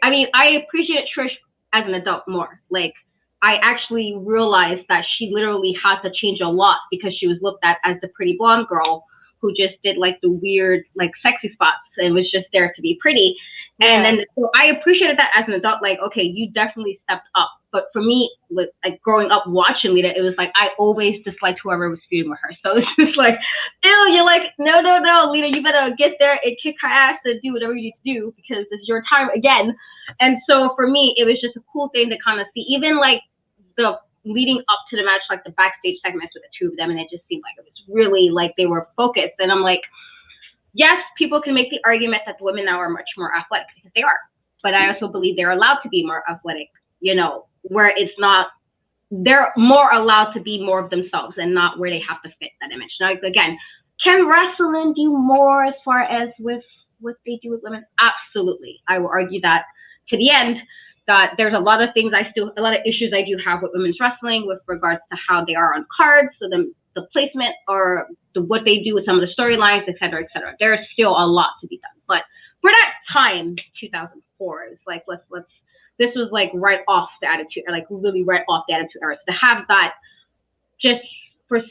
I mean, I appreciate Trish as an adult more. Like, I actually realized that she literally had to change a lot because she was looked at as the pretty blonde girl who just did like the weird, like sexy spots and was just there to be pretty. And then so I appreciated that as an adult, like, okay, you definitely stepped up. But for me, with like growing up watching Lita, it was like I always disliked whoever was feuding with her. So it's just like, ew, you're like, no, Lita, you better get there and kick her ass and do whatever you need to do because it's your time again. And so for me, it was just a cool thing to kind of see, even like the leading up to the match, like the backstage segments with the two of them, and it just seemed like it was really like they were focused. And I'm like, yes, people can make the argument that the women now are much more athletic because they are, but I also believe they're allowed to be more athletic, where it's not, they're more allowed to be more of themselves and not where they have to fit that image. Now, again, can wrestling do more as far as with what they do with women? Absolutely. I will argue that to the end, that there's a lot of issues I do have with women's wrestling with regards to how they are on cards, so the placement or what they do with some of the storylines, et cetera, et cetera. There's still a lot to be done. But for that time, 2004, it's like, this was like right off the attitude, like really right off the attitude era. To have that just for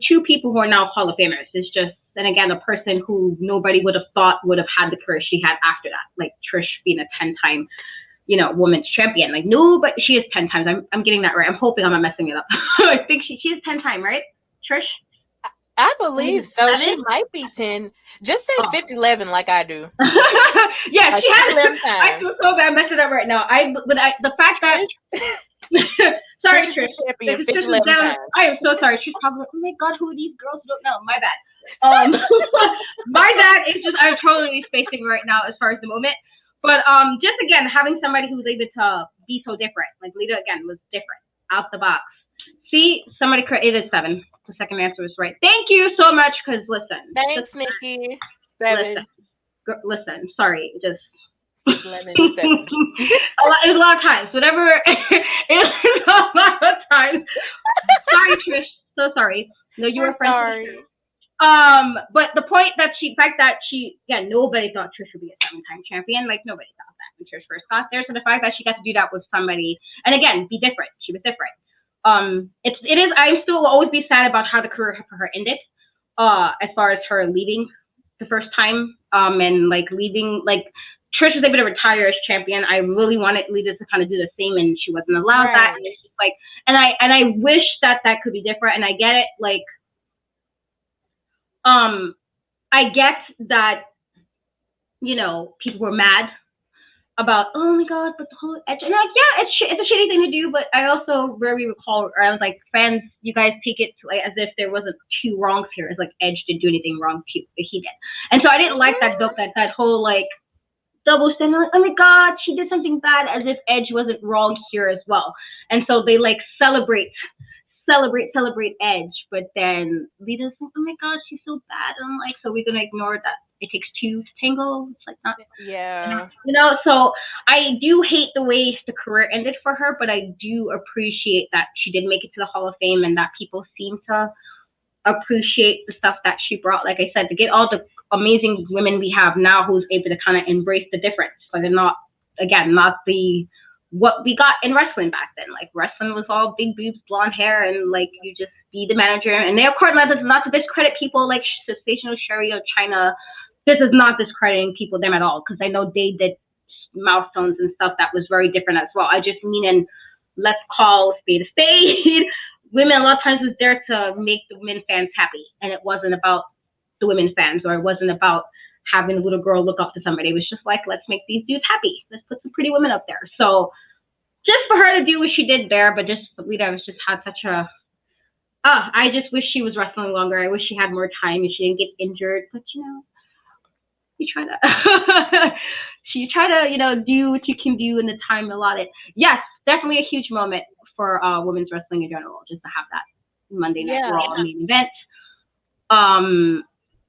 two people who are now Hall of Famers is just, and again, a person who nobody would have thought would have had the career she had after that, like Trish being a 10-time women's champion. Like, no, but she is 10 times. I'm getting that right. I'm hoping I'm not messing it up. I think she is 10 time, right? Trish? I believe so. She might be 10. Just say 50-11 like I do. Yeah, like she has. 11 I feel so bad messing up right now. The fact that sorry, Trish. Champion 50-11 times. I am so sorry. She's probably like, oh my god, who are these girls who don't know? My bad. My bad. It's just I'm totally spacing right now as far as the moment. But just again, having somebody who's able to be so different, like Lita again was different, out the box. See, somebody created 7. The second answer was right. Thank you so much. Because listen, thanks, Nikki. 7. Listen, sorry, just 11, 7. It's a lot of times. Whatever. It's a lot of times. Sorry, Trish. So sorry. No, you were sorry. But the fact that she, nobody thought Trish would be a 7-time champion. Like, nobody thought that when Trish first got there. So the fact that she got to do that with somebody, and again, be different. She was different. I still will always be sad about how the career for her ended, as far as her leaving the first time, and like leaving, like Trish was able to retire as champion. I really wanted Lita to kind of do the same, and she wasn't allowed that. And it's just like, and I wish that could be different. And I get it, like, I get that, people were mad about, oh my god, but the whole Edge, and like, yeah, it's a shitty thing to do, but I also rarely recall, or I was like, fans, you guys take it to, like, as if there wasn't 2 wrongs here. It's like Edge didn't do anything wrong, but he did. And so I didn't like that whole like double standard, like, oh my god, she did something bad, as if Edge wasn't wrong here as well. And so they like celebrate Edge, but then Lita's like, oh my god, she's so bad. And I'm like, so we're gonna ignore that it takes 2 to tango? It's like, not, so I do hate the way the career ended for her, but I do appreciate that she did make it to the Hall of Fame and that people seem to appreciate the stuff that she brought. Like I said, to get all the amazing women we have now who's able to kind of embrace the difference, but they're not what we got in wrestling back then. Like, wrestling was all big boobs, blonde hair, and like you just be the manager. And they, of course, not to discredit people like Sensational Sherry or China, this is not discrediting them at all, because I know they did milestones and stuff that was very different as well. I just mean, in let's call spade a spade. Women a lot of times was there to make the women fans happy, and it wasn't about the women fans, or it wasn't about having a little girl look up to somebody. It was just like, let's make these dudes happy. Let's put some pretty women up there. So just for her to do what she did there, but just Lita was just had such a. I just wish she was wrestling longer. I wish she had more time and she didn't get injured. But you try to do what you can do in the time allotted. Yes, definitely a huge moment for women's wrestling in general, just to have that Monday Night Raw main event.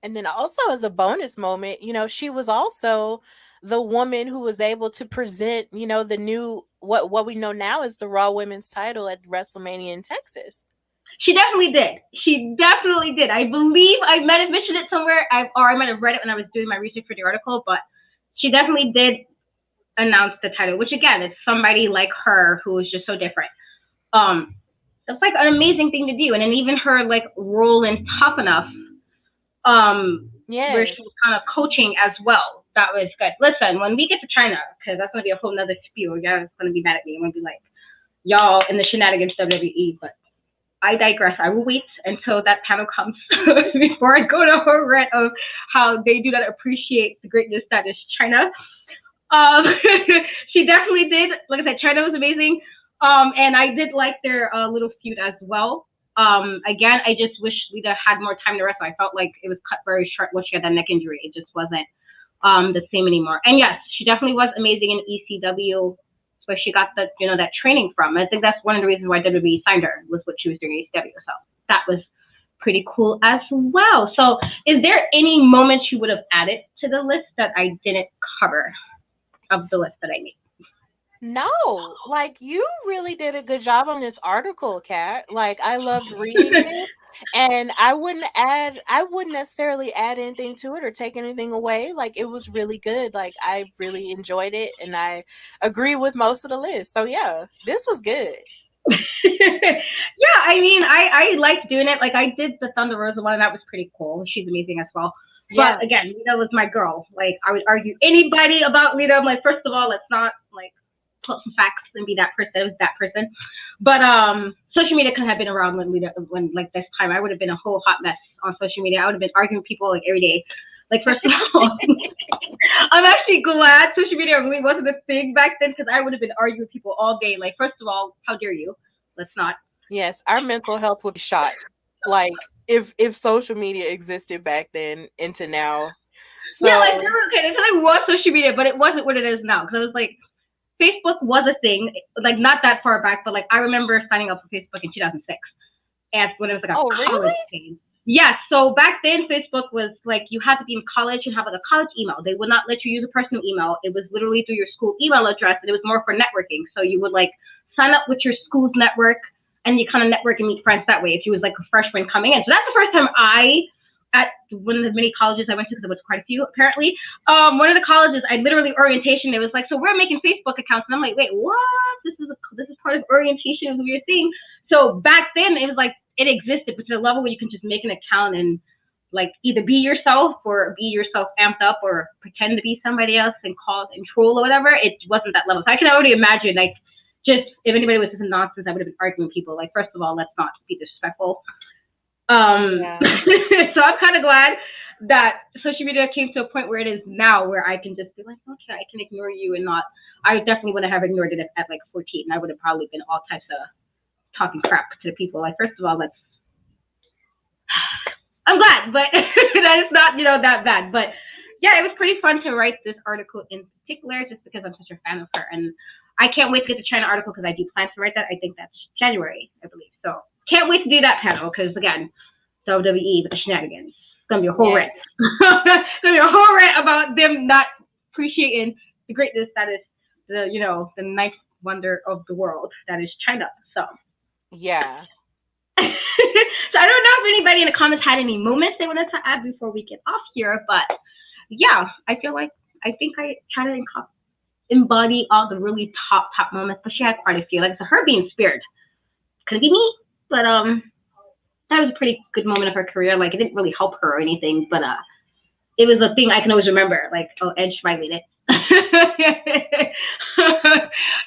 And then also as a bonus moment, she was also the woman who was able to present, the new what we know now is the Raw Women's title at WrestleMania in Texas. She definitely did. I believe I might have mentioned it somewhere, or I might have read it when I was doing my research for the article, but she definitely did announce the title, which again, it's somebody like her who is just so different. It's like an amazing thing to do. And then even her like role in Tough Enough, where she was kind of coaching as well. That was good. Listen, when we get to China, because that's going to be a whole nother spiel, y'all is going to be mad at me. I'm going to be like, y'all in the shenanigans WWE, but I digress. I will wait until that panel comes before I go to her rant of how they do not appreciate the greatness that is China. She definitely did. Like I said, China was amazing. And I did like their little feud as well. Again, I just wish Lita had more time to wrestle. I felt like it was cut very short when she had that neck injury. It just wasn't the same anymore. And yes, she definitely was amazing in ECW, where she got that training from. I think that's one of the reasons why WWE signed her, was what she was doing in ECW. So that was pretty cool as well. So is there any moments you would have added to the list that I didn't cover of the list that I made? No, like you really did a good job on this article, Kat. Like I loved reading it, and I wouldn't necessarily add anything to it or take anything away. Like it was really good. Like I really enjoyed it, and I agree with most of the list. So yeah, this was good. Yeah, I mean, I liked doing it. Like I did the Thunder Rosa one, and that was pretty cool. She's amazing as well. But again, Lita was my girl. Like I would argue anybody about Lita. I'm like, first of all, let's not like put some facts and be that person. It was that person. But social media couldn't have been around when like this time. I would have been a whole hot mess on social media. I would have been arguing with people like every day. Like first of all, I'm actually glad social media really wasn't a thing back then, because I would have been arguing with people all day. Like first of all, how dare you? Let's not. Yes, our mental health would be shot. Like if social media existed back then into now. So yeah, like okay, until I was social media, but it wasn't what it is now. Because I was like, Facebook was a thing, like not that far back, but like I remember signing up for Facebook in 2006, and when it was like a college thing. Yeah, so back then Facebook was like you had to be in college and have like a college email. They would not let you use a personal email. It was literally through your school email address, and it was more for networking. So you would like sign up with your school's network, and you kind of network and meet friends that way. If you was like a freshman coming in, so that's the first time at one of the many colleges I went to, because there was quite a few apparently. One of the colleges, I literally orientation. It was like, so we're making Facebook accounts, and I'm like, wait, what? This is part of orientation of your thing. So back then it was like it existed, but to the level where you can just make an account and like either be yourself or be yourself amped up or pretend to be somebody else and cause and troll or whatever. It wasn't that level. So I can already imagine like just if anybody was just nonsense, I would have been arguing with people. Like first of all, let's not be disrespectful. So I'm kind of glad that social media came to a point where it is now, where I can just be like, okay, I can ignore you and not. I definitely wouldn't have ignored it at like 14. I would have probably been all types of talking crap to the people. Like, first of all, I'm glad, but that is not, that bad. But yeah, it was pretty fun to write this article in particular, just because I'm such a fan of her. And I can't wait to get the China article, because I do plan to write that. I think that's January, I believe. So can't wait to do that panel, because again, WWE with the shenanigans. It's gonna be a whole rant. It's gonna be a whole rant about them not appreciating the greatness that is the ninth wonder of the world, that is China. So yeah. So I don't know if anybody in the comments had any moments they wanted to add before we get off here, but yeah, I think I tried to embody all the really top moments, but she had quite a few. Like, so her being spared could be me, but that was a pretty good moment of her career. Like, it didn't really help her or anything, but it was a thing I can always remember. Like, oh, Edge violated.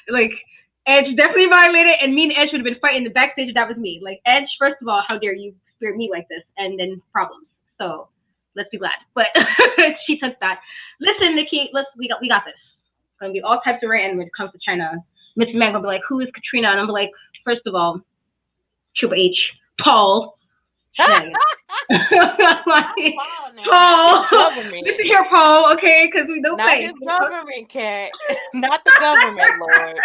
Like, Edge definitely violated, and me and Edge would have been fighting the backstage if that was me. Like, Edge, first of all, how dare you spirit me like this, and then problems. So let's be glad. But she took that. Listen, Nikki, we got this. It's gonna be all types of rant when it comes to China. Miss Man gonna be like, who is Katrina? And I'm gonna be like, first of all, Triple H, Paul. Paul, listen here, Paul, okay? Because we don't play. Not his government, cat. Not the government, Lord.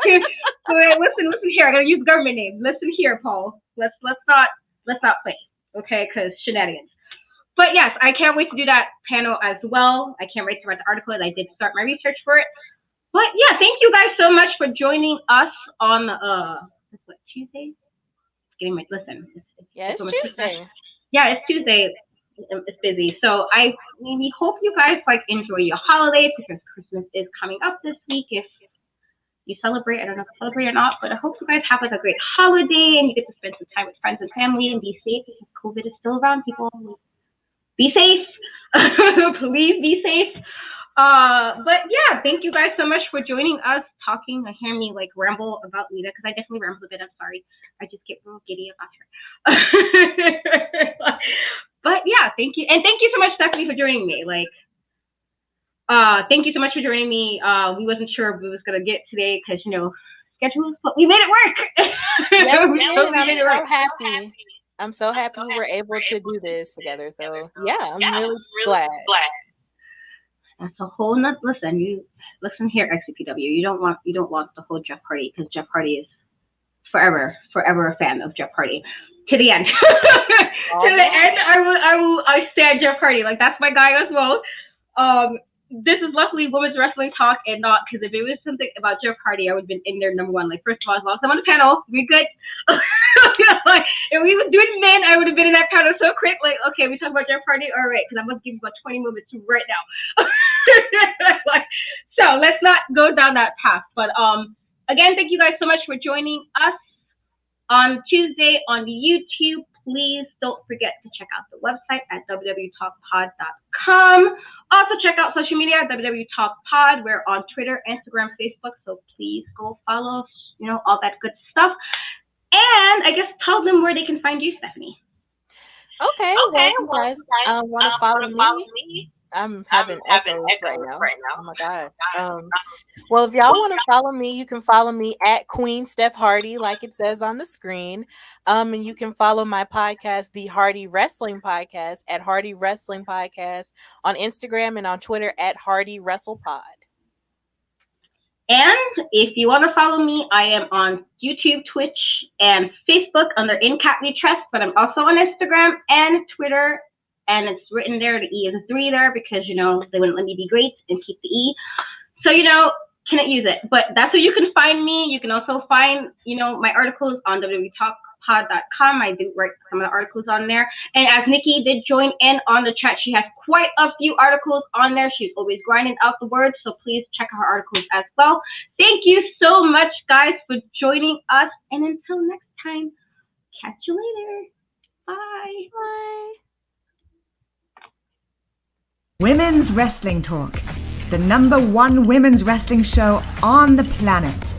Listen here. I gotta use government name. Listen here, Paul. Let's not play, okay? Because shenanigans. But yes, I can't wait to do that panel as well. I can't wait to write the article, and I did start my research for it. But yeah, thank you guys so much for joining us on Tuesday. Listen. It's Tuesday. Yeah, it's Tuesday. It's busy. So we hope you guys enjoy your holidays, because Christmas is coming up this week. If you celebrate, I don't know if you celebrate or not, but I hope you guys have a great holiday and you get to spend some time with friends and family and be safe, because COVID is still around, people. Be safe. Please be safe. But yeah, thank you guys so much for joining us, talking and hearing me ramble about Lita, because I definitely rambled a bit. I'm sorry. I just get real giddy about her. But yeah, thank you. And thank you so much, Stephanie, for joining me. Thank you so much for joining me. We wasn't sure if we was going to get today because, schedules, but we made it work. Yeah, we did. I'm so happy. I'm so happy we were able to do this together. So yeah, I'm really glad. That's a whole nother. Listen here, XCPW. You don't want the whole Jeff Hardy, because Jeff Hardy is forever a fan of Jeff Hardy to the end. To the end, I stand Jeff Hardy. That's my guy as well. This is luckily women's wrestling talk, and not because if it was something about Jeff Hardy, I would have been in there number one. First of all, as long as I'm on the panel, we good. If we was doing men, I would have been in that panel so quick. Okay, we talk about Jeff Hardy, all right, because I'm gonna give you about 20 moments right now. So let's not go down that path. But again, thank you guys so much for joining us on Tuesday on the YouTube. Please don't forget to check out the website at www.talkpod.com. Also check out social media at www.talkpod. We're on Twitter, Instagram, Facebook, so please go follow, all that good stuff. And I guess tell them where they can find you, Stephanie. Okay, well, you guys want to follow me? I'm having echoes right now. Oh my god. Well, if y'all want to follow me, you can follow me at Queen Steph Hardy, like it says on the screen. And you can follow my podcast, the Hardy Wrestling Podcast, at Hardy Wrestling Podcast on Instagram and on Twitter at Hardy WrestlePod. And if you want to follow me, I am on YouTube, Twitch, and Facebook under In Cat We Trust, but I'm also on Instagram and Twitter. And it's written there, the E is a 3 there, because, they wouldn't let me be great and keep the E. So, cannot use it. But that's where you can find me. You can also find, my articles on www.talkpod.com. I do write some of the articles on there. And as Nikki did join in on the chat, she has quite a few articles on there. She's always grinding out the words. So please check out her articles as well. Thank you so much, guys, for joining us. And until next time, catch you later. Bye. Bye. Women's Wrestling Talk, the #1 women's wrestling show on the planet.